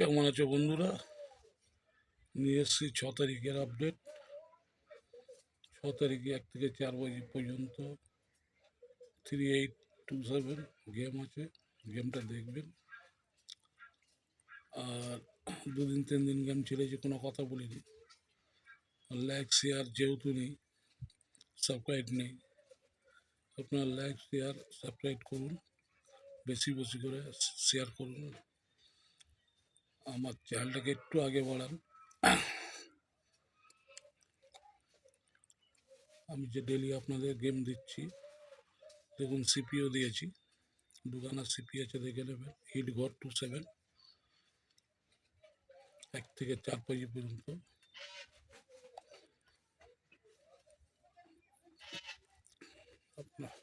কেমন আছো বন্ধুরা? নিয়ে এসছি 6 তারিখের আপডেট। 6 তারিখে 1 থেকে 4 বাজি পর্যন্ত 3827 গেম আছে। গেমটা দেখবেন। আর 2 দিন 3 দিন গেম ছেড়েছি, কোনো কথা বলিনি। লাইক শেয়ার যেহেতু নেই, সাবস্ক্রাইব নেই, আপনারা লাইক শেয়ার সাবস্ক্রাইব করুন, বেশি বেশি করে শেয়ার করুন, আমার চ্যানেলটাকে একটু আগে বাড়ান। আমি যে ডেলি আপনাদের গেম দিচ্ছি, দেখুন সিপিও দিয়েছি, দুখানা সিপি আছে, দেখে নেবেন। হিট ঘর 27 1 থেকে 4 পেজি পর্যন্ত। আপনার